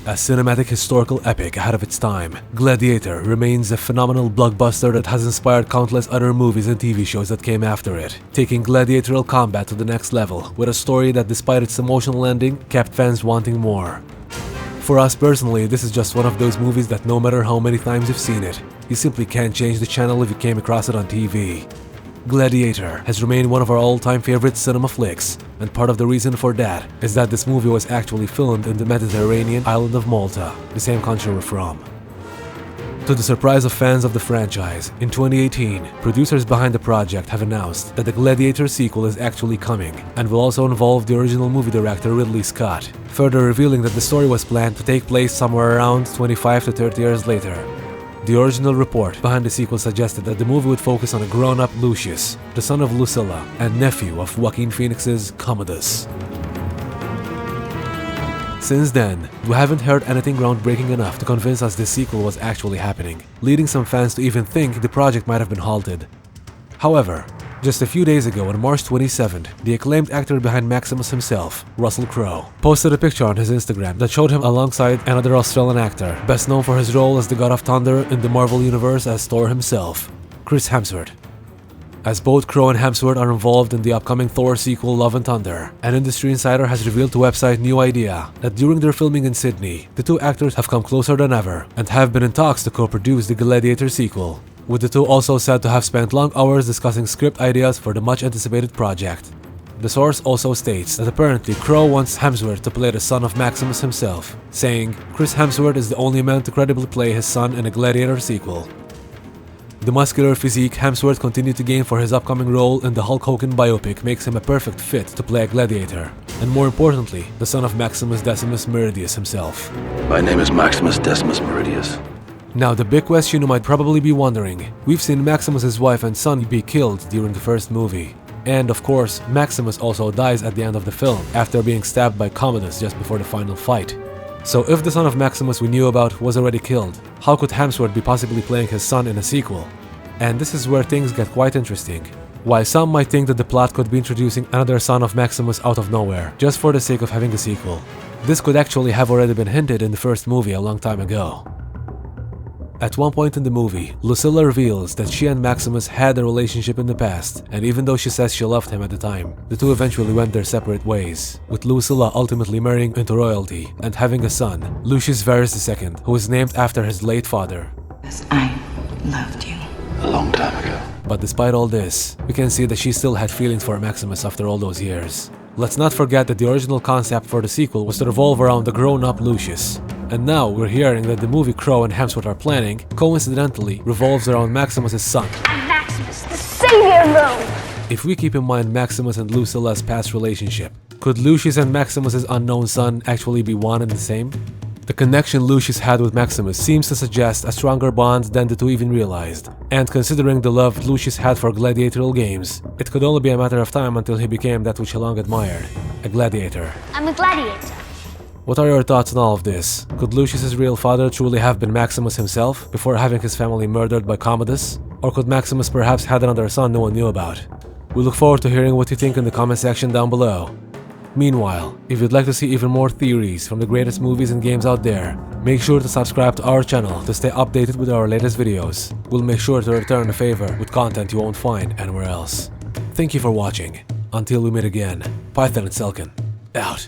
A cinematic historical epic ahead of its time, Gladiator remains a phenomenal blockbuster that has inspired countless other movies and TV shows that came after it, taking gladiatorial combat to the next level with a story that, despite its emotional ending, kept fans wanting more. For us personally, this is just one of those movies that no matter how many times you've seen it, you simply can't change the channel if you came across it on TV. Gladiator has remained one of our all-time favorite cinema flicks, and part of the reason for that is that this movie was actually filmed in the Mediterranean island of Malta, the same country we're from. To the surprise of fans of the franchise, in 2018, producers behind the project have announced that the Gladiator sequel is actually coming and will also involve the original movie director Ridley Scott, further revealing that the story was planned to take place somewhere around 25 to 30 years later. The original report behind the sequel suggested that the movie would focus on a grown-up Lucius, the son of Lucilla and nephew of Joaquin Phoenix's Commodus. Since then, we haven't heard anything groundbreaking enough to convince us this sequel was actually happening, leading some fans to even think the project might have been halted. However, just a few days ago, on March 27th, the acclaimed actor behind Maximus himself, Russell Crowe, posted a picture on his Instagram that showed him alongside another Australian actor, best known for his role as the God of Thunder in the Marvel Universe as Thor himself, Chris Hemsworth. As both Crowe and Hemsworth are involved in the upcoming Thor sequel Love and Thunder, an industry insider has revealed to website New Idea that during their filming in Sydney, the two actors have come closer than ever and have been in talks to co-produce the Gladiator sequel, with the two also said to have spent long hours discussing script ideas for the much-anticipated project. The source also states that apparently Crowe wants Hemsworth to play the son of Maximus himself, saying, "Chris Hemsworth is the only man to credibly play his son in a Gladiator sequel." The muscular physique Hemsworth continued to gain for his upcoming role in the Hulk Hogan biopic makes him a perfect fit to play a gladiator, and more importantly, the son of Maximus Decimus Meridius himself. My name is Maximus Decimus Meridius. Now, the big question you might probably be wondering, we've seen Maximus's wife and son be killed during the first movie. And of course, Maximus also dies at the end of the film, after being stabbed by Commodus just before the final fight. So if the son of Maximus we knew about was already killed, how could Hemsworth be possibly playing his son in a sequel? And this is where things get quite interesting. While some might think that the plot could be introducing another son of Maximus out of nowhere, just for the sake of having a sequel, this could actually have already been hinted in the first movie a long time ago. At one point in the movie, Lucilla reveals that she and Maximus had a relationship in the past, and even though she says she loved him at the time, the two eventually went their separate ways, with Lucilla ultimately marrying into royalty and having a son, Lucius Verus II, who was named after his late father. I loved you. A long time ago. But despite all this, we can see that she still had feelings for Maximus after all those years. Let's not forget that the original concept for the sequel was to revolve around the grown-up Lucius. And now we're hearing that the movie Crowe and Hemsworth are planning, coincidentally, revolves around Maximus' son. I'm Maximus, the savior of Rome! If we keep in mind Maximus and Lucilla's past relationship, could Lucius and Maximus' unknown son actually be one and the same? The connection Lucius had with Maximus seems to suggest a stronger bond than the two even realized, and considering the love Lucius had for gladiatorial games, it could only be a matter of time until he became that which he long admired, a gladiator. I'm a gladiator. What are your thoughts on all of this? Could Lucius's real father truly have been Maximus himself, before having his family murdered by Commodus? Or could Maximus perhaps had another son no one knew about? We look forward to hearing what you think in the comment section down below. Meanwhile, if you'd like to see even more theories from the greatest movies and games out there, make sure to subscribe to our channel to stay updated with our latest videos. We'll make sure to return the favor with content you won't find anywhere else. Thank you for watching. Until we meet again, PythonSelkan, out.